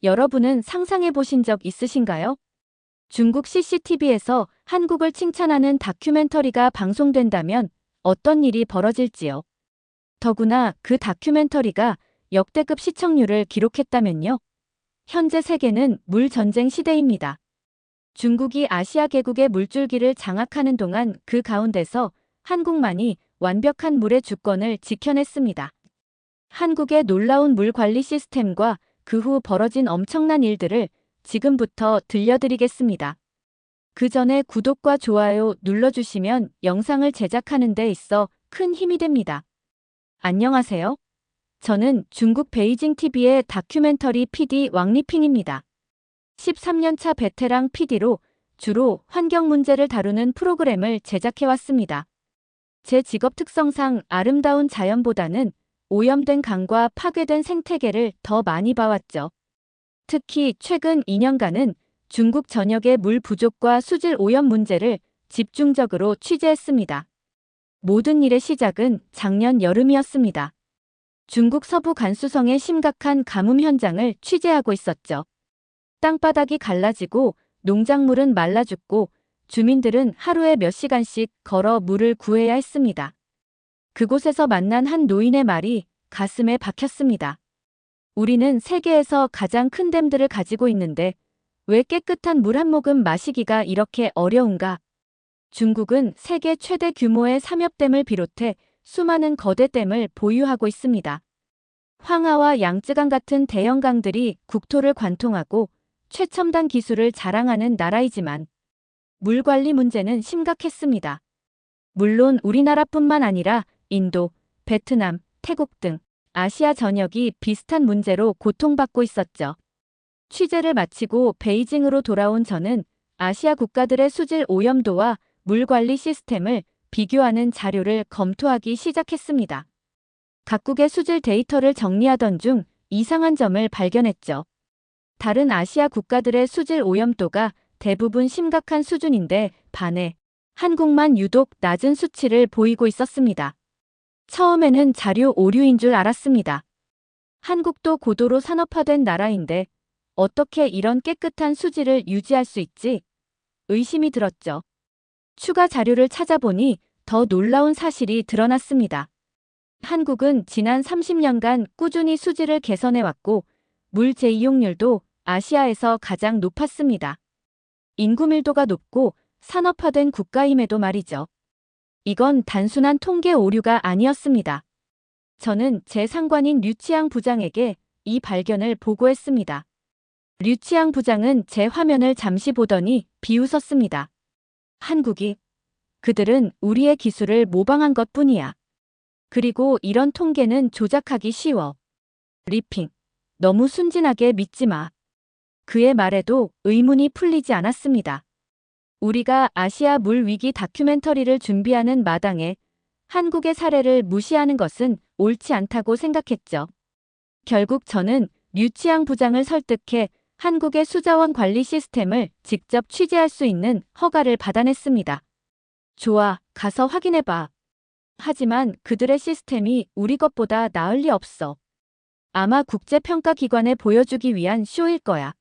여러분은 상상해 보신 적 있으신가요? 중국 CCTV에서 한국을 칭찬하는 다큐멘터리가 방송된다면 어떤 일이 벌어질지요? 더구나 그 다큐멘터리가 역대급 시청률을 기록했다면요? 현재 세계는 물전쟁 시대입니다. 중국이 아시아 개국의 물줄기를 장악하는 동안 그 가운데서 한국만이 완벽한 물의 주권을 지켜냈습니다. 한국의 놀라운 물 관리 시스템과 그 후 벌어진 엄청난 일들을 지금부터 들려드리겠습니다. 그 전에 구독과 좋아요 눌러주시면 영상을 제작하는 데 있어 큰 힘이 됩니다. 안녕하세요. 저는 중국 베이징 TV의 다큐멘터리 PD 왕리핑입니다. 13년차 베테랑 PD로 주로 환경 문제를 다루는 프로그램을 제작해왔습니다. 제 직업 특성상 아름다운 자연보다는 오염된 강과 파괴된 생태계를 더 많이 봐왔죠. 특히 최근 2년간은 중국 전역의 물 부족과 수질 오염 문제를 집중적으로 취재했습니다. 모든 일의 시작은 작년 여름이었습니다. 중국 서부 간수성의 심각한 가뭄 현장을 취재하고 있었죠. 땅바닥이 갈라지고 농작물은 말라 죽고 주민들은 하루에 몇 시간씩 걸어 물을 구해야 했습니다. 그곳에서 만난 한 노인의 말이 가슴에 박혔습니다. 우리는 세계에서 가장 큰 댐들을 가지고 있는데 왜 깨끗한 물 한 모금 마시기가 이렇게 어려운가? 중국은 세계 최대 규모의 삼엽댐을 비롯해 수많은 거대 댐을 보유하고 있습니다. 황하와 양쯔강 같은 대형 강들이 국토를 관통하고 최첨단 기술을 자랑하는 나라이지만 물 관리 문제는 심각했습니다. 물론 우리나라뿐만 아니라 인도, 베트남, 태국 등 아시아 전역이 비슷한 문제로 고통받고 있었죠. 취재를 마치고 베이징으로 돌아온 저는 아시아 국가들의 수질 오염도와 물 관리 시스템을 비교하는 자료를 검토하기 시작했습니다. 각국의 수질 데이터를 정리하던 중 이상한 점을 발견했죠. 다른 아시아 국가들의 수질 오염도가 대부분 심각한 수준인데 반해 한국만 유독 낮은 수치를 보이고 있었습니다. 처음에는 자료 오류인 줄 알았습니다. 한국도 고도로 산업화된 나라인데 어떻게 이런 깨끗한 수질을 유지할 수 있지? 의심이 들었죠. 추가 자료를 찾아보니 더 놀라운 사실이 드러났습니다. 한국은 지난 30년간 꾸준히 수질을 개선해왔고 물 재이용률도 아시아에서 가장 높았습니다. 인구 밀도가 높고 산업화된 국가임에도 말이죠. 이건 단순한 통계 오류가 아니었습니다. 저는 제 상관인 류치앙 부장에게 이 발견을 보고했습니다. 류치앙 부장은 제 화면을 잠시 보더니 비웃었습니다. 한국이 그들은 우리의 기술을 모방한 것뿐이야. 그리고 이런 통계는 조작하기 쉬워. 리핑, 너무 순진하게 믿지 마. 그의 말에도 의문이 풀리지 않았습니다. 우리가 아시아 물 위기 다큐멘터리를 준비하는 마당에 한국의 사례를 무시하는 것은 옳지 않다고 생각했죠. 결국 저는 류치앙 부장을 설득해 한국의 수자원 관리 시스템을 직접 취재할 수 있는 허가를 받아냈습니다. 좋아, 가서 확인해봐. 하지만 그들의 시스템이 우리 것보다 나을 리 없어. 아마 국제평가기관에 보여주기 위한 쇼일 거야.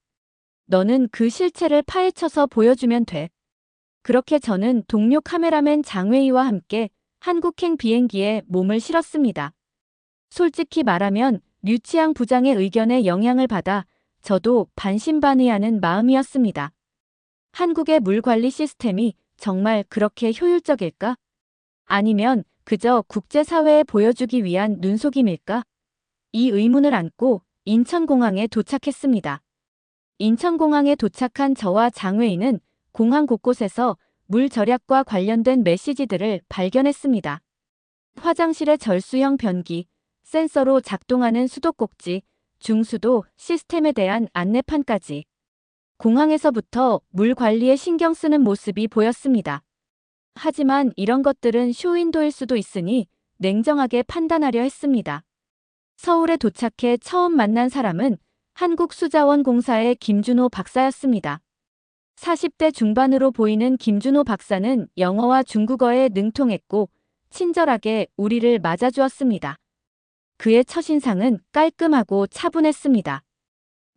너는 그 실체를 파헤쳐서 보여주면 돼. 그렇게 저는 동료 카메라맨 장웨이와 함께 한국행 비행기에 몸을 실었습니다. 솔직히 말하면 류치앙 부장의 의견에 영향을 받아 저도 반신반의하는 마음이었습니다. 한국의 물 관리 시스템이 정말 그렇게 효율적일까? 아니면 그저 국제사회에 보여주기 위한 눈속임일까? 이 의문을 안고 인천공항에 도착했습니다. 인천공항에 도착한 저와 장웨이는 공항 곳곳에서 물 절약과 관련된 메시지들을 발견했습니다. 화장실의 절수형 변기, 센서로 작동하는 수도꼭지, 중수도 시스템에 대한 안내판까지. 공항에서부터 물 관리에 신경 쓰는 모습이 보였습니다. 하지만 이런 것들은 쇼윈도일 수도 있으니 냉정하게 판단하려 했습니다. 서울에 도착해 처음 만난 사람은 한국수자원공사의 김준호 박사였습니다. 40대 중반으로 보이는 김준호 박사는 영어와 중국어에 능통했고 친절하게 우리를 맞아주었습니다. 그의 첫인상은 깔끔하고 차분했습니다.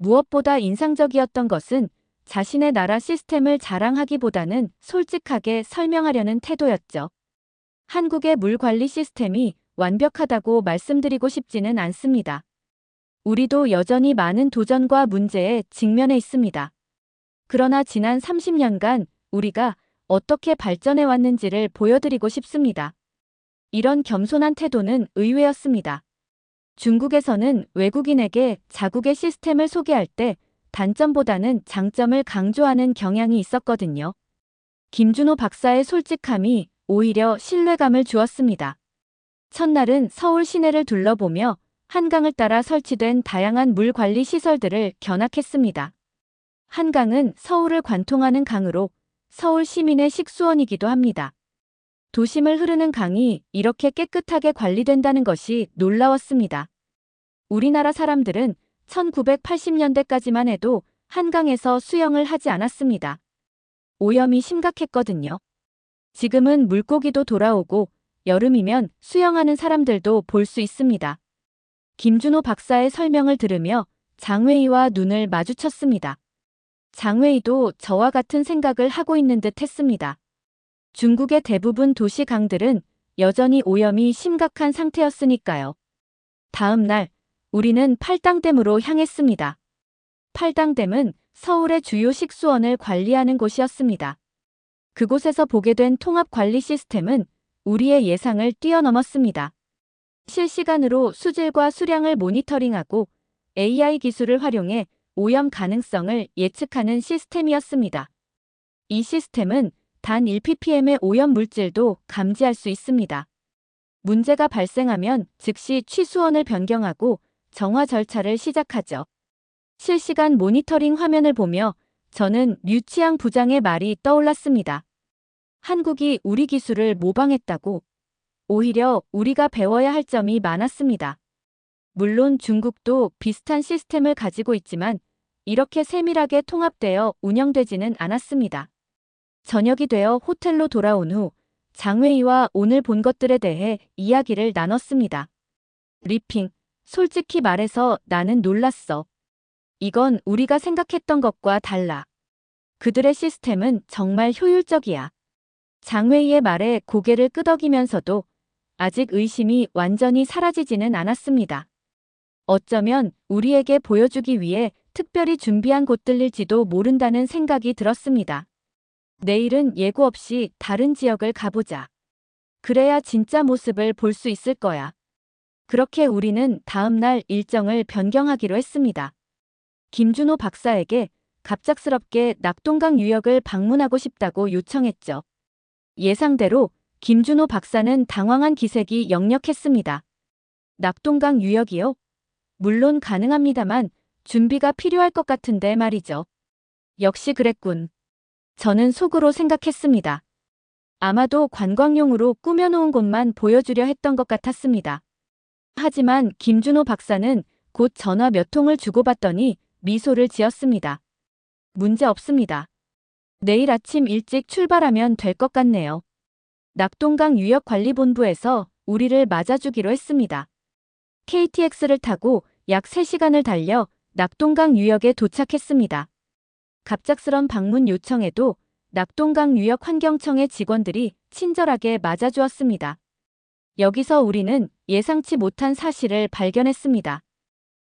무엇보다 인상적이었던 것은 자신의 나라 시스템을 자랑하기보다는 솔직하게 설명하려는 태도였죠. 한국의 물 관리 시스템이 완벽하다고 말씀드리고 싶지는 않습니다. 우리도 여전히 많은 도전과 문제에 직면해 있습니다. 그러나 지난 30년간 우리가 어떻게 발전해 왔는지를 보여드리고 싶습니다. 이런 겸손한 태도는 의외였습니다. 중국에서는 외국인에게 자국의 시스템을 소개할 때 단점보다는 장점을 강조하는 경향이 있었거든요. 김준호 박사의 솔직함이 오히려 신뢰감을 주었습니다. 첫날은 서울 시내를 둘러보며 한강을 따라 설치된 다양한 물 관리 시설들을 견학했습니다. 한강은 서울을 관통하는 강으로 서울 시민의 식수원이기도 합니다. 도심을 흐르는 강이 이렇게 깨끗하게 관리된다는 것이 놀라웠습니다. 우리나라 사람들은 1980년대까지만 해도 한강에서 수영을 하지 않았습니다. 오염이 심각했거든요. 지금은 물고기도 돌아오고 여름이면 수영하는 사람들도 볼 수 있습니다. 김준호 박사의 설명을 들으며 장웨이와 눈을 마주쳤습니다. 장웨이도 저와 같은 생각을 하고 있는 듯 했습니다. 중국의 대부분 도시 강들은 여전히 오염이 심각한 상태였으니까요. 다음 날, 우리는 팔당댐으로 향했습니다. 팔당댐은 서울의 주요 식수원을 관리하는 곳이었습니다. 그곳에서 보게 된 통합 관리 시스템은 우리의 예상을 뛰어넘었습니다. 실시간으로 수질과 수량을 모니터링하고 AI 기술을 활용해 오염 가능성을 예측하는 시스템이었습니다. 이 시스템은 단 1ppm의 오염 물질도 감지할 수 있습니다. 문제가 발생하면 즉시 취수원을 변경하고 정화 절차를 시작하죠. 실시간 모니터링 화면을 보며 저는 류치양 부장의 말이 떠올랐습니다. 한국이 우리 기술을 모방했다고. 오히려 우리가 배워야 할 점이 많았습니다. 물론 중국도 비슷한 시스템을 가지고 있지만 이렇게 세밀하게 통합되어 운영되지는 않았습니다. 저녁이 되어 호텔로 돌아온 후 장웨이와 오늘 본 것들에 대해 이야기를 나눴습니다. 리핑, 솔직히 말해서 나는 놀랐어. 이건 우리가 생각했던 것과 달라. 그들의 시스템은 정말 효율적이야. 장웨이의 말에 고개를 끄덕이면서도 아직 의심이 완전히 사라지지는 않았습니다. 어쩌면 우리에게 보여주기 위해 특별히 준비한 곳들일지도 모른다는 생각이 들었습니다. 내일은 예고 없이 다른 지역을 가보자. 그래야 진짜 모습을 볼 수 있을 거야. 그렇게 우리는 다음 날 일정을 변경하기로 했습니다. 김준호 박사에게 갑작스럽게 낙동강 유역을 방문하고 싶다고 요청했죠. 예상대로 김준호 박사는 당황한 기색이 역력했습니다. 낙동강 유역이요? 물론 가능합니다만 준비가 필요할 것 같은데 말이죠. 역시 그랬군. 저는 속으로 생각했습니다. 아마도 관광용으로 꾸며놓은 곳만 보여주려 했던 것 같았습니다. 하지만 김준호 박사는 곧 전화 몇 통을 주고받더니 미소를 지었습니다. 문제 없습니다. 내일 아침 일찍 출발하면 될 것 같네요. 낙동강 유역관리본부에서 우리를 맞아주기로 했습니다. KTX를 타고 약 3시간을 달려 낙동강 유역에 도착했습니다. 갑작스런 방문 요청에도 낙동강 유역환경청의 직원들이 친절하게 맞아주었습니다. 여기서 우리는 예상치 못한 사실을 발견했습니다.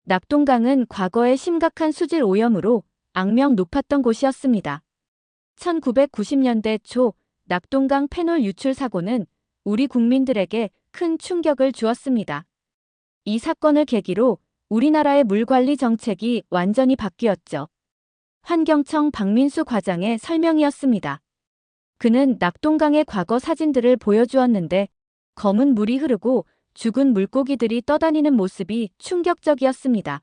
낙동강은 과거에 심각한 수질 오염으로 악명 높았던 곳이었습니다. 1990년대 초 낙동강 페놀 유출 사고는 우리 국민들에게 큰 충격을 주었습니다. 이 사건을 계기로 우리나라의 물관리 정책이 완전히 바뀌었죠. 환경청 박민수 과장의 설명이었습니다. 그는 낙동강의 과거 사진들을 보여주었는데 검은 물이 흐르고 죽은 물고기들이 떠다니는 모습이 충격적이었습니다.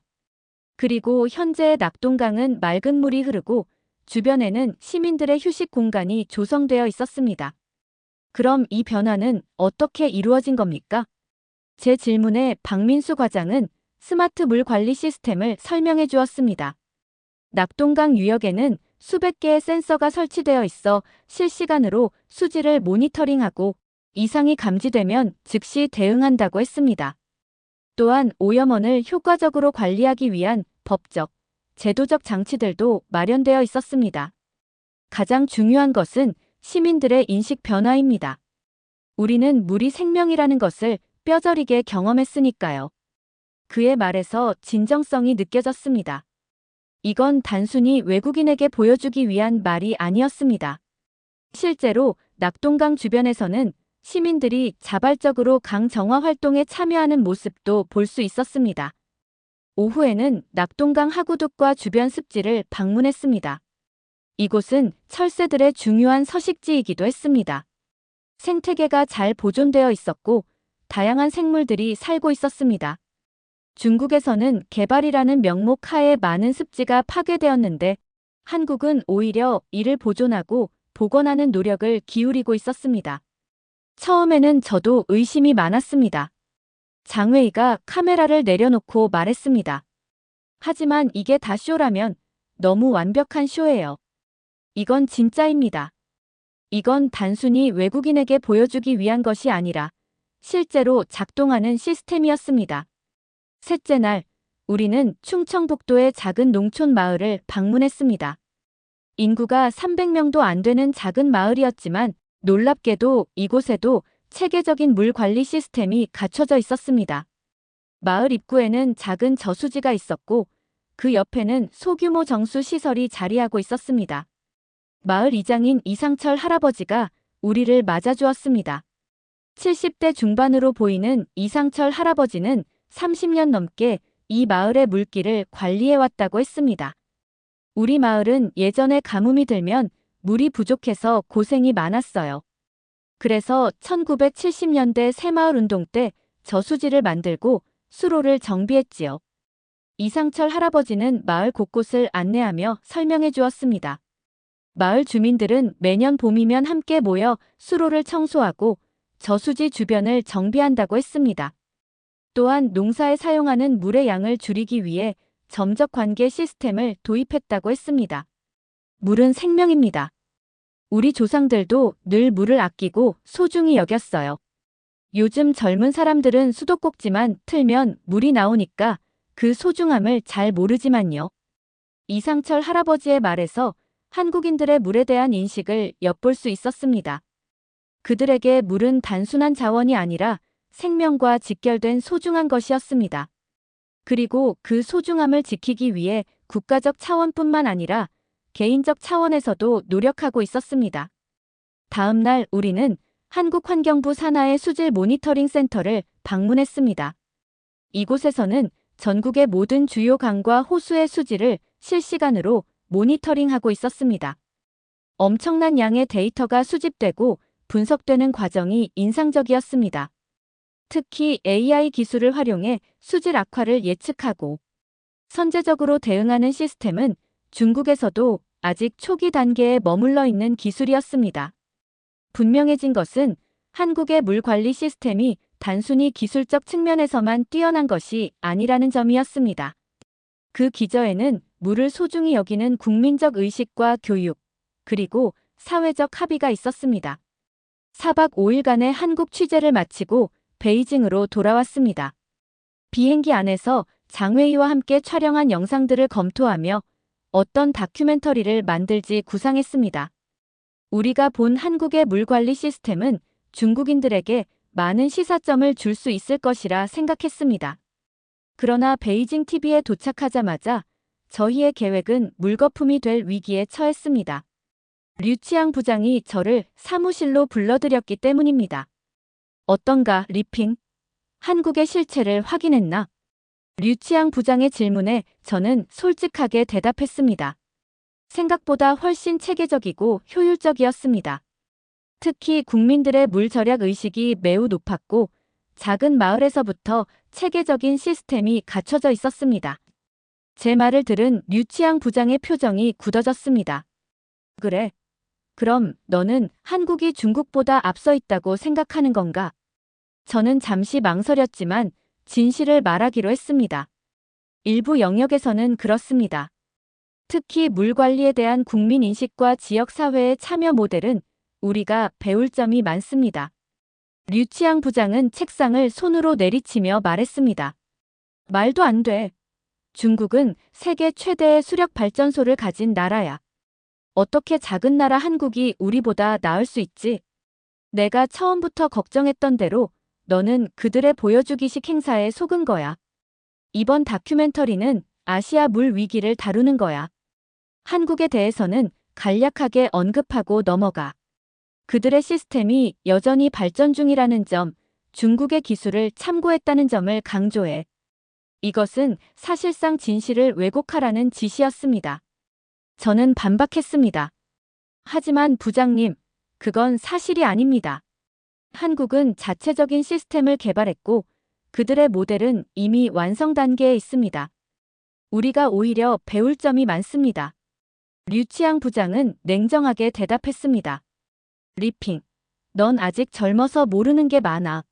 그리고 현재의 낙동강은 맑은 물이 흐르고 주변에는 시민들의 휴식 공간이 조성되어 있었습니다. 그럼 이 변화는 어떻게 이루어진 겁니까? 제 질문에 박민수 과장은 스마트 물 관리 시스템을 설명해 주었습니다. 낙동강 유역에는 수백 개의 센서가 설치되어 있어 실시간으로 수질을 모니터링하고 이상이 감지되면 즉시 대응한다고 했습니다. 또한 오염원을 효과적으로 관리하기 위한 법적, 제도적 장치들도 마련되어 있었습니다. 가장 중요한 것은 시민들의 인식 변화입니다. 우리는 물이 생명이라는 것을 뼈저리게 경험했으니까요. 그의 말에서 진정성이 느껴졌습니다. 이건 단순히 외국인에게 보여주기 위한 말이 아니었습니다. 실제로 낙동강 주변에서는 시민들이 자발적으로 강 정화 활동에 참여하는 모습도 볼 수 있었습니다. 오후에는 낙동강 하구둑과 주변 습지를 방문했습니다. 이곳은 철새들의 중요한 서식지이기도 했습니다. 생태계가 잘 보존되어 있었고 다양한 생물들이 살고 있었습니다. 중국에서는 개발이라는 명목 하에 많은 습지가 파괴되었는데 한국은 오히려 이를 보존하고 복원하는 노력을 기울이고 있었습니다. 처음에는 저도 의심이 많았습니다. 장웨이가 카메라를 내려놓고 말했습니다. 하지만 이게 다 쇼라면 너무 완벽한 쇼예요. 이건 진짜입니다. 이건 단순히 외국인에게 보여주기 위한 것이 아니라 실제로 작동하는 시스템이었습니다. 셋째 날, 우리는 충청북도의 작은 농촌 마을을 방문했습니다. 인구가 300명도 안 되는 작은 마을이었지만 놀랍게도 이곳에도 체계적인 물 관리 시스템이 갖춰져 있었습니다. 마을 입구에는 작은 저수지가 있었고 그 옆에는 소규모 정수 시설이 자리하고 있었습니다. 마을 이장인 이상철 할아버지가 우리를 맞아주었습니다. 70대 중반으로 보이는 이상철 할아버지는 30년 넘게 이 마을의 물길을 관리해왔다고 했습니다. 우리 마을은 예전에 가뭄이 들면 물이 부족해서 고생이 많았어요. 그래서 1970년대 새마을 운동 때 저수지를 만들고 수로를 정비했지요. 이상철 할아버지는 마을 곳곳을 안내하며 설명해 주었습니다. 마을 주민들은 매년 봄이면 함께 모여 수로를 청소하고 저수지 주변을 정비한다고 했습니다. 또한 농사에 사용하는 물의 양을 줄이기 위해 점적 관계 시스템을 도입했다고 했습니다. 물은 생명입니다. 우리 조상들도 늘 물을 아끼고 소중히 여겼어요. 요즘 젊은 사람들은 수도꼭지만 틀면 물이 나오니까 그 소중함을 잘 모르지만요. 이상철 할아버지의 말에서 한국인들의 물에 대한 인식을 엿볼 수 있었습니다. 그들에게 물은 단순한 자원이 아니라 생명과 직결된 소중한 것이었습니다. 그리고 그 소중함을 지키기 위해 국가적 차원뿐만 아니라 개인적 차원에서도 노력하고 있었습니다. 다음 날 우리는 한국환경부 산하의 수질 모니터링 센터를 방문했습니다. 이곳에서는 전국의 모든 주요 강과 호수의 수질을 실시간으로 모니터링하고 있었습니다. 엄청난 양의 데이터가 수집되고 분석되는 과정이 인상적이었습니다. 특히 AI 기술을 활용해 수질 악화를 예측하고 선제적으로 대응하는 시스템은 중국에서도 아직 초기 단계에 머물러 있는 기술이었습니다. 분명해진 것은 한국의 물 관리 시스템이 단순히 기술적 측면에서만 뛰어난 것이 아니라는 점이었습니다. 그 기저에는 물을 소중히 여기는 국민적 의식과 교육, 그리고 사회적 합의가 있었습니다. 4박 5일간의 한국 취재를 마치고 베이징으로 돌아왔습니다. 비행기 안에서 장웨이와 함께 촬영한 영상들을 검토하며 어떤 다큐멘터리를 만들지 구상했습니다. 우리가 본 한국의 물 관리 시스템은 중국인들에게 많은 시사점을 줄 수 있을 것이라 생각했습니다. 그러나 베이징 TV에 도착하자마자 저희의 계획은 물거품이 될 위기에 처했습니다. 류치앙 부장이 저를 사무실로 불러들였기 때문입니다. 어떤가, 리핑? 한국의 실체를 확인했나? 류치앙 부장의 질문에 저는 솔직하게 대답했습니다. 생각보다 훨씬 체계적이고 효율적이었습니다. 특히 국민들의 물 절약 의식이 매우 높았고 작은 마을에서부터 체계적인 시스템이 갖춰져 있었습니다. 제 말을 들은 류치앙 부장의 표정이 굳어졌습니다. 그래. 그럼 너는 한국이 중국보다 앞서 있다고 생각하는 건가? 저는 잠시 망설였지만 진실을 말하기로 했습니다. 일부 영역에서는 그렇습니다. 특히 물 관리에 대한 국민 인식과 지역사회의 참여 모델은 우리가 배울 점이 많습니다. 류치앙 부장은 책상을 손으로 내리치며 말했습니다. 말도 안 돼. 중국은 세계 최대의 수력 발전소를 가진 나라야. 어떻게 작은 나라 한국이 우리보다 나을 수 있지? 내가 처음부터 걱정했던 대로 너는 그들의 보여주기식 행사에 속은 거야. 이번 다큐멘터리는 아시아 물 위기를 다루는 거야. 한국에 대해서는 간략하게 언급하고 넘어가. 그들의 시스템이 여전히 발전 중이라는 점, 중국의 기술을 참고했다는 점을 강조해. 이것은 사실상 진실을 왜곡하라는 지시였습니다. 저는 반박했습니다. 하지만 부장님, 그건 사실이 아닙니다. 한국은 자체적인 시스템을 개발했고 그들의 모델은 이미 완성 단계에 있습니다. 우리가 오히려 배울 점이 많습니다. 류치양 부장은 냉정하게 대답했습니다. 리핑, 넌 아직 젊어서 모르는 게 많아.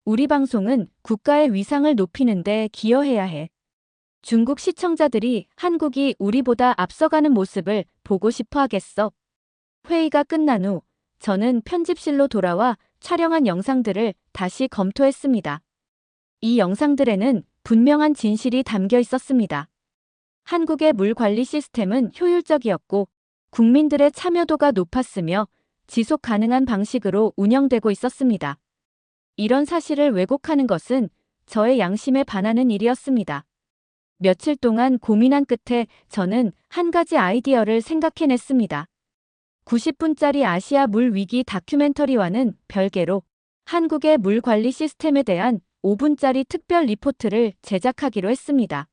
우리 방송은 국가의 위상을 높이는 데 기여해야 해. 중국 시청자들이 한국이 우리보다 앞서가는 모습을 보고 싶어 하겠어. 회의가 끝난 후 저는 편집실로 돌아와 촬영한 영상들을 다시 검토했습니다. 이 영상들에는 분명한 진실이 담겨 있었습니다. 한국의 물 관리 시스템은 효율적이었고 국민들의 참여도가 높았으며 지속 가능한 방식으로 운영되고 있었습니다. 이런 사실을 왜곡하는 것은 저의 양심에 반하는 일이었습니다. 며칠 동안 고민한 끝에 저는 한 가지 아이디어를 생각해냈습니다. 90분짜리 아시아 물 위기 다큐멘터리와는 별개로 한국의 물 관리 시스템에 대한 5분짜리 특별 리포트를 제작하기로 했습니다.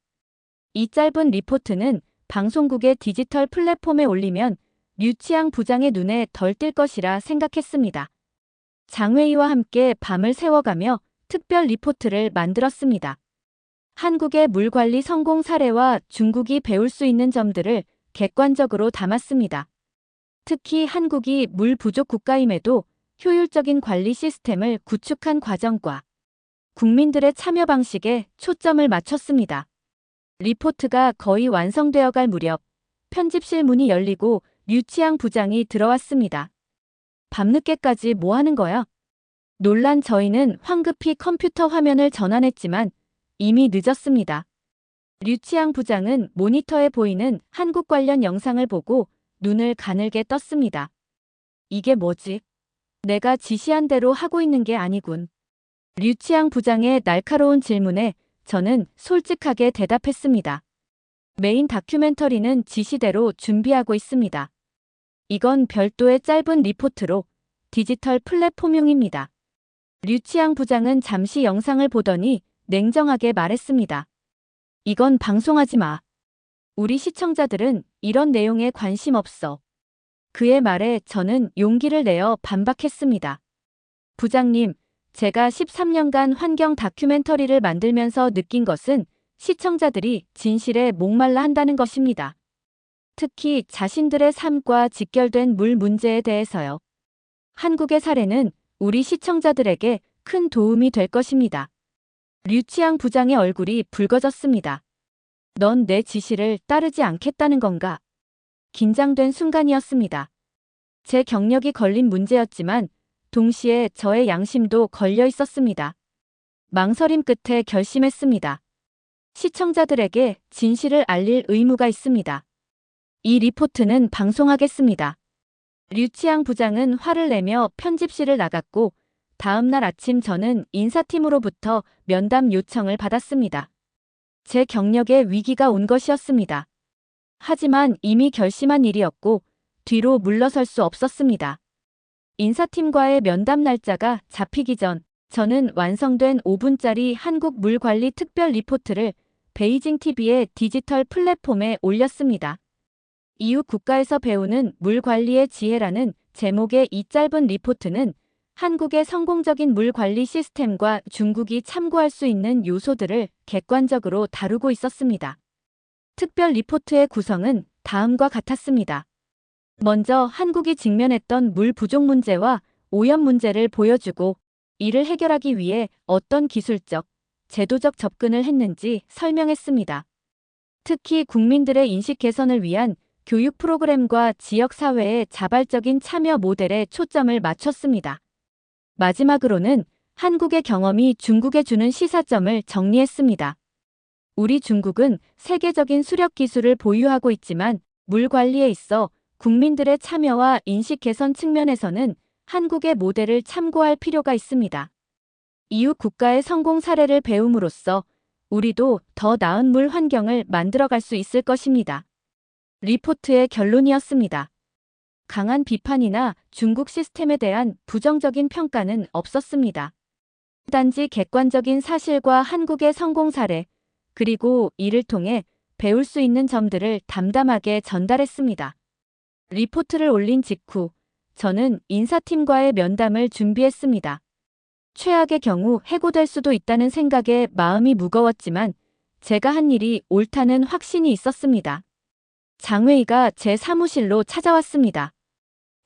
이 짧은 리포트는 방송국의 디지털 플랫폼에 올리면 류치양 부장의 눈에 덜 띌 것이라 생각했습니다. 장회의와 함께 밤을 새워가며 특별 리포트를 만들었습니다. 한국의 물 관리 성공 사례와 중국이 배울 수 있는 점들을 객관적으로 담았습니다. 특히 한국이 물 부족 국가임에도 효율적인 관리 시스템을 구축한 과정과 국민들의 참여 방식에 초점을 맞췄습니다. 리포트가 거의 완성되어 갈 무렵 편집실 문이 열리고 류치양 부장이 들어왔습니다. 밤늦게까지 뭐 하는 거야? 놀란 저희는 황급히 컴퓨터 화면을 전환했지만 이미 늦었습니다. 류치양 부장은 모니터에 보이는 한국 관련 영상을 보고 눈을 가늘게 떴습니다. 이게 뭐지? 내가 지시한 대로 하고 있는 게 아니군. 류치양 부장의 날카로운 질문에 저는 솔직하게 대답했습니다. 메인 다큐멘터리는 지시대로 준비하고 있습니다. 이건 별도의 짧은 리포트로 디지털 플랫폼용입니다. 류치양 부장은 잠시 영상을 보더니 냉정하게 말했습니다. 이건 방송하지 마. 우리 시청자들은 이런 내용에 관심 없어. 그의 말에 저는 용기를 내어 반박했습니다. 부장님, 제가 13년간 환경 다큐멘터리를 만들면서 느낀 것은 시청자들이 진실에 목말라 한다는 것입니다. 특히 자신들의 삶과 직결된 물 문제에 대해서요. 한국의 사례는 우리 시청자들에게 큰 도움이 될 것입니다. 류치양 부장의 얼굴이 붉어졌습니다. 넌 내 지시를 따르지 않겠다는 건가? 긴장된 순간이었습니다. 제 경력이 걸린 문제였지만 동시에 저의 양심도 걸려 있었습니다. 망설임 끝에 결심했습니다. 시청자들에게 진실을 알릴 의무가 있습니다. 이 리포트는 방송하겠습니다. 류치양 부장은 화를 내며 편집실을 나갔고 다음 날 아침 저는 인사팀으로부터 면담 요청을 받았습니다. 제 경력에 위기가 온 것이었습니다. 하지만 이미 결심한 일이었고 뒤로 물러설 수 없었습니다. 인사팀과의 면담 날짜가 잡히기 전 저는 완성된 5분짜리 한국 물 관리 특별 리포트를 베이징 TV의 디지털 플랫폼에 올렸습니다. 이웃 국가에서 배우는 물 관리의 지혜라는 제목의 이 짧은 리포트는 한국의 성공적인 물 관리 시스템과 중국이 참고할 수 있는 요소들을 객관적으로 다루고 있었습니다. 특별 리포트의 구성은 다음과 같았습니다. 먼저 한국이 직면했던 물 부족 문제와 오염 문제를 보여주고 이를 해결하기 위해 어떤 기술적, 제도적 접근을 했는지 설명했습니다. 특히 국민들의 인식 개선을 위한 교육 프로그램과 지역사회의 자발적인 참여 모델에 초점을 맞췄습니다. 마지막으로는 한국의 경험이 중국에 주는 시사점을 정리했습니다. 우리 중국은 세계적인 수력 기술을 보유하고 있지만 물 관리에 있어 국민들의 참여와 인식 개선 측면에서는 한국의 모델을 참고할 필요가 있습니다. 이웃 국가의 성공 사례를 배움으로써 우리도 더 나은 물 환경을 만들어갈 수 있을 것입니다. 리포트의 결론이었습니다. 강한 비판이나 중국 시스템에 대한 부정적인 평가는 없었습니다. 단지 객관적인 사실과 한국의 성공 사례, 그리고 이를 통해 배울 수 있는 점들을 담담하게 전달했습니다. 리포트를 올린 직후 저는 인사팀과의 면담을 준비했습니다. 최악의 경우 해고될 수도 있다는 생각에 마음이 무거웠지만 제가 한 일이 옳다는 확신이 있었습니다. 장회의가 제 사무실로 찾아왔습니다.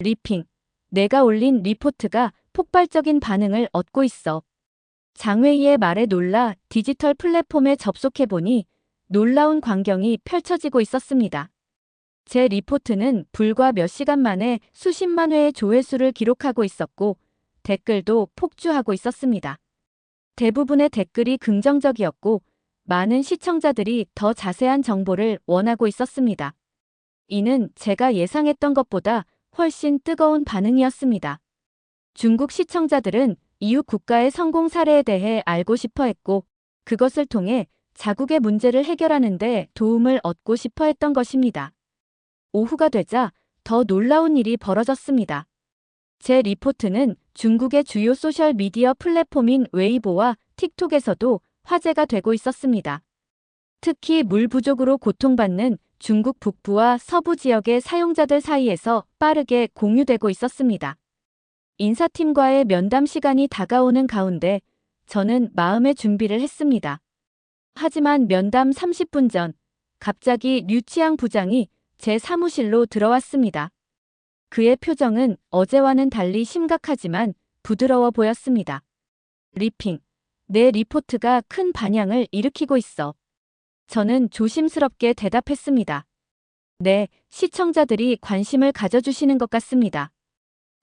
리핑, 내가 올린 리포트가 폭발적인 반응을 얻고 있어. 장회의의 말에 놀라 디지털 플랫폼에 접속해보니 놀라운 광경이 펼쳐지고 있었습니다. 제 리포트는 불과 몇 시간 만에 수십만 회의 조회수를 기록하고 있었고 댓글도 폭주하고 있었습니다. 대부분의 댓글이 긍정적이었고 많은 시청자들이 더 자세한 정보를 원하고 있었습니다. 이는 제가 예상했던 것보다 훨씬 뜨거운 반응이었습니다. 중국 시청자들은 이웃 국가의 성공 사례에 대해 알고 싶어 했고 그것을 통해 자국의 문제를 해결하는 데 도움을 얻고 싶어 했던 것입니다. 오후가 되자 더 놀라운 일이 벌어졌습니다. 제 리포트는 중국의 주요 소셜미디어 플랫폼인 웨이보와 틱톡에서도 화제가 되고 있었습니다. 특히 물 부족으로 고통받는 중국 북부와 서부 지역의 사용자들 사이에서 빠르게 공유되고 있었습니다. 인사팀과의 면담 시간이 다가오는 가운데 저는 마음의 준비를 했습니다. 하지만 면담 30분 전 갑자기 류치양 부장이 제 사무실로 들어왔습니다. 그의 표정은 어제와는 달리 심각하지만 부드러워 보였습니다. 리핑, 내 리포트가 큰 반향을 일으키고 있어. 저는 조심스럽게 대답했습니다. 네, 시청자들이 관심을 가져주시는 것 같습니다.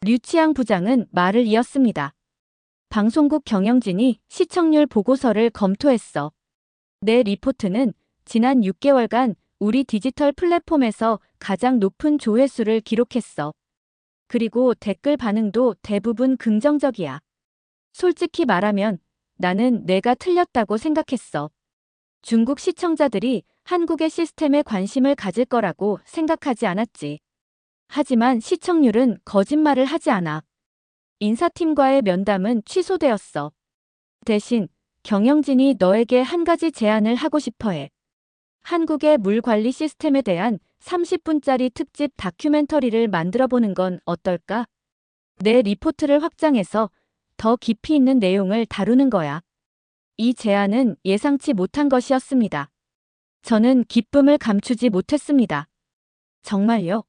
류치양 부장은 말을 이었습니다. 방송국 경영진이 시청률 보고서를 검토했어. 내 리포트는 지난 6개월간 우리 디지털 플랫폼에서 가장 높은 조회수를 기록했어. 그리고 댓글 반응도 대부분 긍정적이야. 솔직히 말하면 나는 내가 틀렸다고 생각했어. 중국 시청자들이 한국의 시스템에 관심을 가질 거라고 생각하지 않았지. 하지만 시청률은 거짓말을 하지 않아. 인사팀과의 면담은 취소되었어. 대신 경영진이 너에게 한 가지 제안을 하고 싶어 해. 한국의 물 관리 시스템에 대한 30분짜리 특집 다큐멘터리를 만들어보는 건 어떨까? 내 리포트를 확장해서 더 깊이 있는 내용을 다루는 거야. 이 제안은 예상치 못한 것이었습니다. 저는 기쁨을 감추지 못했습니다. 정말요?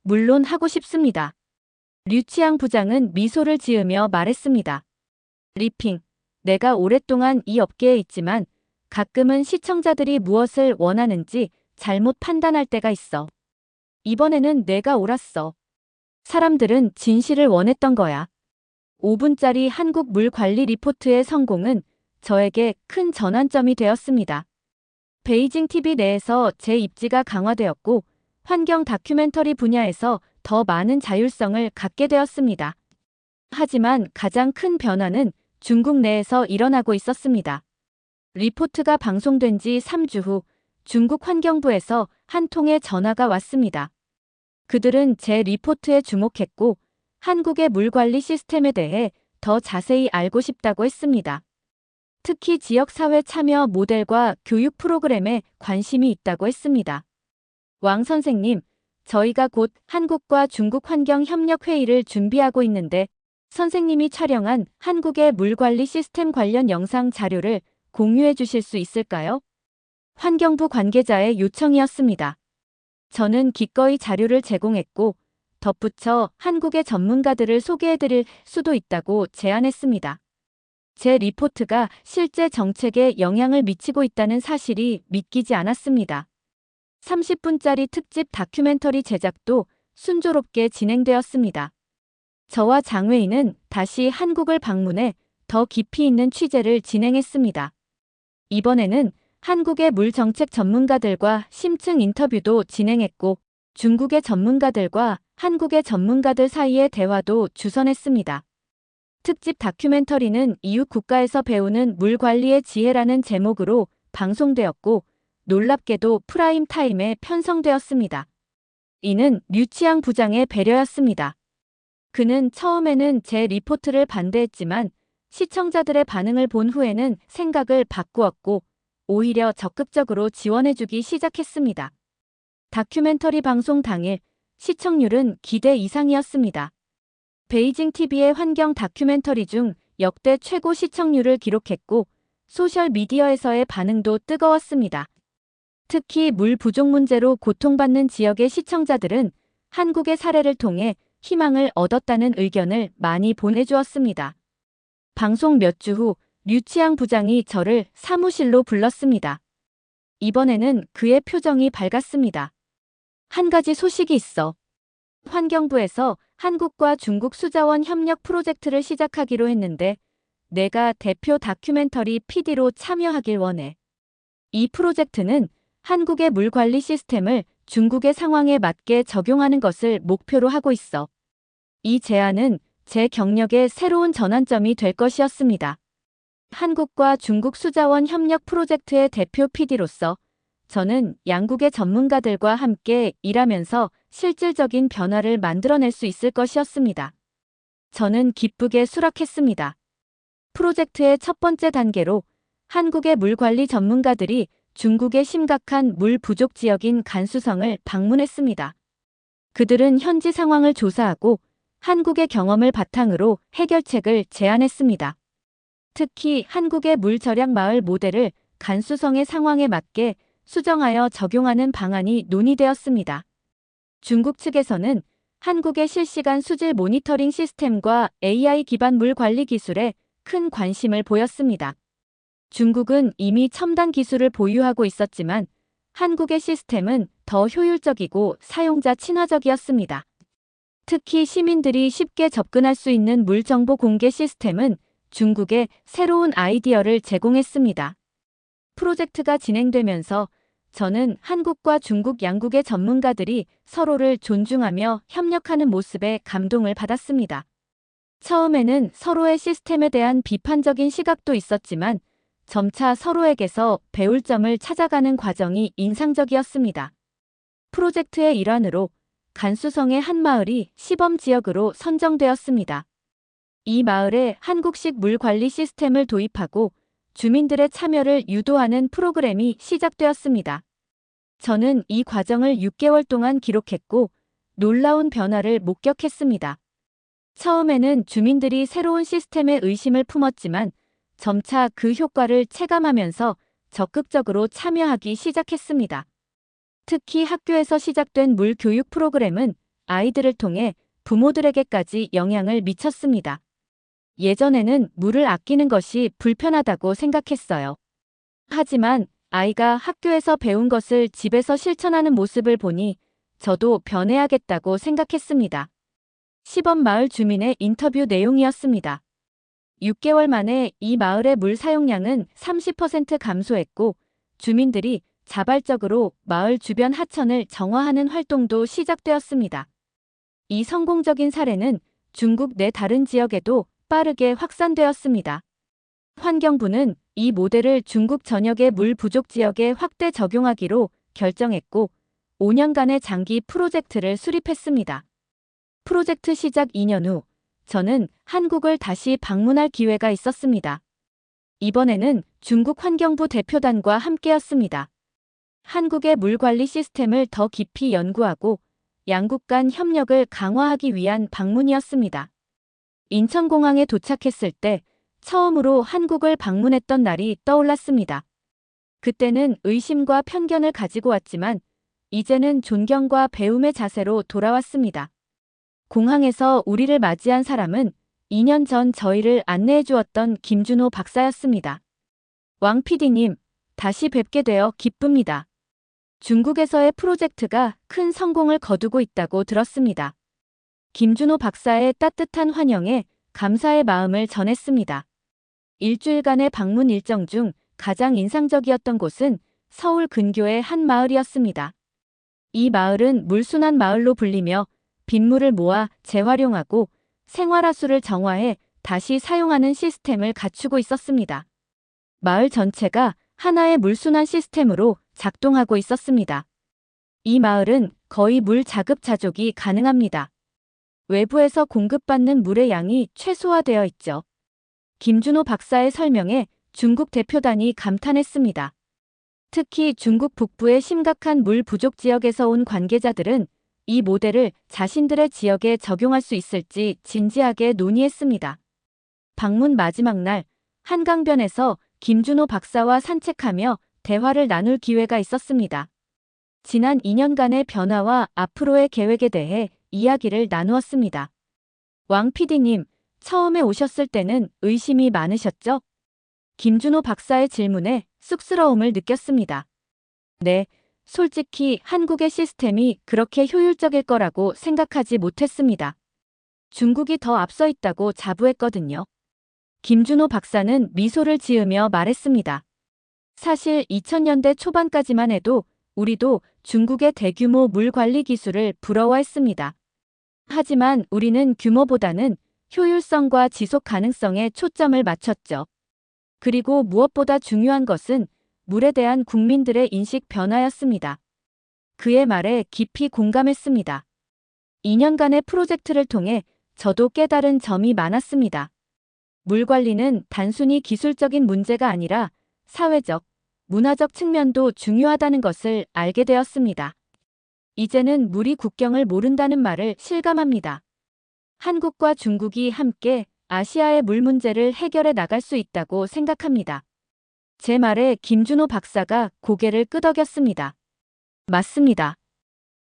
물론 하고 싶습니다. 류치양 부장은 미소를 지으며 말했습니다. 리핑, 내가 오랫동안 이 업계에 있지만 가끔은 시청자들이 무엇을 원하는지 잘못 판단할 때가 있어. 이번에는 내가 옳았어. 사람들은 진실을 원했던 거야. 5분짜리 한국 물 관리 리포트의 성공은 저에게 큰 전환점이 되었습니다. 베이징 TV 내에서 제 입지가 강화되었고 환경 다큐멘터리 분야에서 더 많은 자율성을 갖게 되었습니다. 하지만 가장 큰 변화는 중국 내에서 일어나고 있었습니다. 리포트가 방송된 지 3주 후 중국 환경부에서 한 통의 전화가 왔습니다. 그들은 제 리포트에 주목했고 한국의 물 관리 시스템에 대해 더 자세히 알고 싶다고 했습니다. 특히 지역사회 참여 모델과 교육 프로그램에 관심이 있다고 했습니다. 왕 선생님, 저희가 곧 한국과 중국 환경협력회의를 준비하고 있는데 선생님이 촬영한 한국의 물관리 시스템 관련 영상 자료를 공유해 주실 수 있을까요? 환경부 관계자의 요청이었습니다. 저는 기꺼이 자료를 제공했고 덧붙여 한국의 전문가들을 소개해 드릴 수도 있다고 제안했습니다. 제 리포트가 실제 정책에 영향을 미치고 있다는 사실이 믿기지 않았습니다. 30분짜리 특집 다큐멘터리 제작도 순조롭게 진행되었습니다. 저와 장회의는 다시 한국을 방문해 더 깊이 있는 취재를 진행했습니다. 이번에는 한국의 물 정책 전문가들과 심층 인터뷰도 진행했고, 중국의 전문가들과 한국의 전문가들 사이의 대화도 주선했습니다. 특집 다큐멘터리는 이웃 국가에서 배우는 물 관리의 지혜라는 제목으로 방송되었고, 놀랍게도 프라임 타임에 편성되었습니다. 이는 류치양 부장의 배려였습니다. 그는 처음에는 제 리포트를 반대했지만 시청자들의 반응을 본 후에는 생각을 바꾸었고 오히려 적극적으로 지원해주기 시작했습니다. 다큐멘터리 방송 당일 시청률은 기대 이상이었습니다. 베이징 TV의 환경 다큐멘터리 중 역대 최고 시청률을 기록했고 소셜미디어에서의 반응도 뜨거웠습니다. 특히 물 부족 문제로 고통받는 지역의 시청자들은 한국의 사례를 통해 희망을 얻었다는 의견을 많이 보내주었습니다. 방송 몇 주 후 류치양 부장이 저를 사무실로 불렀습니다. 이번에는 그의 표정이 밝았습니다. 한 가지 소식이 있어. 환경부에서 한국과 중국 수자원 협력 프로젝트를 시작하기로 했는데 내가 대표 다큐멘터리 PD로 참여하길 원해. 이 프로젝트는 한국의 물 관리 시스템을 중국의 상황에 맞게 적용하는 것을 목표로 하고 있어. 이 제안은 제 경력의 새로운 전환점이 될 것이었습니다. 한국과 중국 수자원 협력 프로젝트의 대표 PD로서 저는 양국의 전문가들과 함께 일하면서 실질적인 변화를 만들어낼 수 있을 것이었습니다. 저는 기쁘게 수락했습니다. 프로젝트의 첫 번째 단계로 한국의 물 관리 전문가들이 중국의 심각한 물 부족 지역인 간수성을 방문했습니다. 그들은 현지 상황을 조사하고 한국의 경험을 바탕으로 해결책을 제안했습니다. 특히 한국의 물 절약 마을 모델을 간수성의 상황에 맞게 수정하여 적용하는 방안이 논의되었습니다. 중국 측에서는 한국의 실시간 수질 모니터링 시스템과 AI 기반 물 관리 기술에 큰 관심을 보였습니다. 중국은 이미 첨단 기술을 보유하고 있었지만 한국의 시스템은 더 효율적이고 사용자 친화적이었습니다. 특히 시민들이 쉽게 접근할 수 있는 물 정보 공개 시스템은 중국에 새로운 아이디어를 제공했습니다. 프로젝트가 진행되면서 저는 한국과 중국 양국의 전문가들이 서로를 존중하며 협력하는 모습에 감동을 받았습니다. 처음에는 서로의 시스템에 대한 비판적인 시각도 있었지만 점차 서로에게서 배울 점을 찾아가는 과정이 인상적이었습니다. 프로젝트의 일환으로 간수성의 한 마을이 시범 지역으로 선정되었습니다. 이 마을에 한국식 물 관리 시스템을 도입하고 주민들의 참여를 유도하는 프로그램이 시작되었습니다. 저는 이 과정을 6개월 동안 기록했고 놀라운 변화를 목격했습니다. 처음에는 주민들이 새로운 시스템에 의심을 품었지만 점차 그 효과를 체감하면서 적극적으로 참여하기 시작했습니다. 특히 학교에서 시작된 물 교육 프로그램은 아이들을 통해 부모들에게까지 영향을 미쳤습니다. 예전에는 물을 아끼는 것이 불편하다고 생각했어요. 하지만 아이가 학교에서 배운 것을 집에서 실천하는 모습을 보니 저도 변해야겠다고 생각했습니다. 시범 마을 주민의 인터뷰 내용이었습니다. 6개월 만에 이 마을의 물 사용량은 30% 감소했고 주민들이 자발적으로 마을 주변 하천을 정화하는 활동도 시작되었습니다. 이 성공적인 사례는 중국 내 다른 지역에도 빠르게 확산되었습니다. 환경부는 이 모델을 중국 전역의 물 부족 지역에 확대 적용하기로 결정했고 5년간의 장기 프로젝트를 수립했습니다. 프로젝트 시작 2년 후 저는 한국을 다시 방문할 기회가 있었습니다. 이번에는 중국 환경부 대표단과 함께였습니다. 한국의 물 관리 시스템을 더 깊이 연구하고 양국 간 협력을 강화하기 위한 방문이었습니다. 인천공항에 도착했을 때 처음으로 한국을 방문했던 날이 떠올랐습니다. 그때는 의심과 편견을 가지고 왔지만 이제는 존경과 배움의 자세로 돌아왔습니다. 공항에서 우리를 맞이한 사람은 2년 전 저희를 안내해 주었던 김준호 박사였습니다. 왕 PD님, 다시 뵙게 되어 기쁩니다. 중국에서의 프로젝트가 큰 성공을 거두고 있다고 들었습니다. 김준호 박사의 따뜻한 환영에 감사의 마음을 전했습니다. 일주일간의 방문 일정 중 가장 인상적이었던 곳은 서울 근교의 한 마을이었습니다. 이 마을은 물순환 마을로 불리며 빗물을 모아 재활용하고 생활하수를 정화해 다시 사용하는 시스템을 갖추고 있었습니다. 마을 전체가 하나의 물순환 시스템으로 작동하고 있었습니다. 이 마을은 거의 물 자급자족이 가능합니다. 외부에서 공급받는 물의 양이 최소화되어 있죠. 김준호 박사의 설명에 중국 대표단이 감탄했습니다. 특히 중국 북부의 심각한 물 부족 지역에서 온 관계자들은 이 모델을 자신들의 지역에 적용할 수 있을지 진지하게 논의했습니다. 방문 마지막 날, 한강변에서 김준호 박사와 산책하며 대화를 나눌 기회가 있었습니다. 지난 2년간의 변화와 앞으로의 계획에 대해 이야기를 나누었습니다. 왕 PD님, 처음에 오셨을 때는 의심이 많으셨죠? 김준호 박사의 질문에 쑥스러움을 느꼈습니다. 네, 솔직히 한국의 시스템이 그렇게 효율적일 거라고 생각하지 못했습니다. 중국이 더 앞서 있다고 자부했거든요. 김준호 박사는 미소를 지으며 말했습니다. 사실 2000년대 초반까지만 해도 우리도 중국의 대규모 물 관리 기술을 부러워했습니다. 하지만 우리는 규모보다는 효율성과 지속 가능성에 초점을 맞췄죠. 그리고 무엇보다 중요한 것은 물에 대한 국민들의 인식 변화였습니다. 그의 말에 깊이 공감했습니다. 2년간의 프로젝트를 통해 저도 깨달은 점이 많았습니다. 물 관리는 단순히 기술적인 문제가 아니라 사회적, 문화적 측면도 중요하다는 것을 알게 되었습니다. 이제는 물이 국경을 모른다는 말을 실감합니다. 한국과 중국이 함께 아시아의 물 문제를 해결해 나갈 수 있다고 생각합니다. 제 말에 김준호 박사가 고개를 끄덕였습니다. 맞습니다.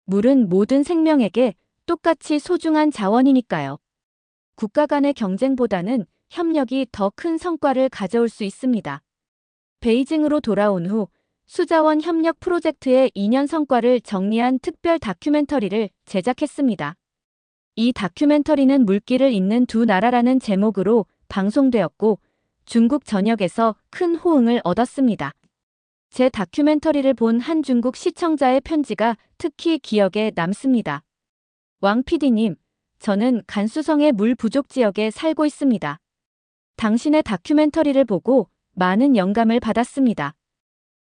물은 모든 생명에게 똑같이 소중한 자원이니까요. 국가 간의 경쟁보다는 협력이 더 큰 성과를 가져올 수 있습니다. 베이징으로 돌아온 후 수자원 협력 프로젝트의 2년 성과를 정리한 특별 다큐멘터리를 제작했습니다. 이 다큐멘터리는 물길을 잇는 두 나라라는 제목으로 방송되었고 중국 전역에서 큰 호응을 얻었습니다. 제 다큐멘터리를 본 한 중국 시청자의 편지가 특히 기억에 남습니다. 왕 PD님, 저는 간수성의 물 부족 지역에 살고 있습니다. 당신의 다큐멘터리를 보고 많은 영감을 받았습니다.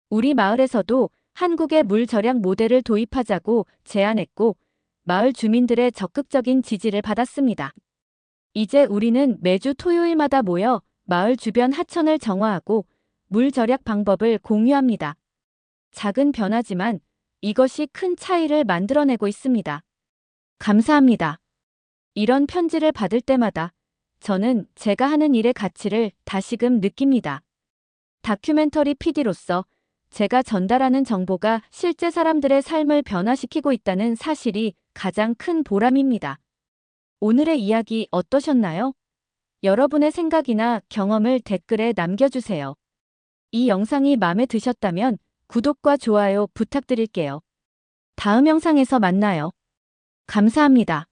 우리 마을에서도 한국의 물 절약 모델을 도입하자고 제안했고 마을 주민들의 적극적인 지지를 받았습니다. 이제 우리는 매주 토요일마다 모여 마을 주변 하천을 정화하고 물 절약 방법을 공유합니다. 작은 변화지만 이것이 큰 차이를 만들어내고 있습니다. 감사합니다. 이런 편지를 받을 때마다 저는 제가 하는 일의 가치를 다시금 느낍니다. 다큐멘터리 PD로서 제가 전달하는 정보가 실제 사람들의 삶을 변화시키고 있다는 사실이 가장 큰 보람입니다. 오늘의 이야기 어떠셨나요? 여러분의 생각이나 경험을 댓글에 남겨주세요. 이 영상이 마음에 드셨다면 구독과 좋아요 부탁드릴게요. 다음 영상에서 만나요. 감사합니다.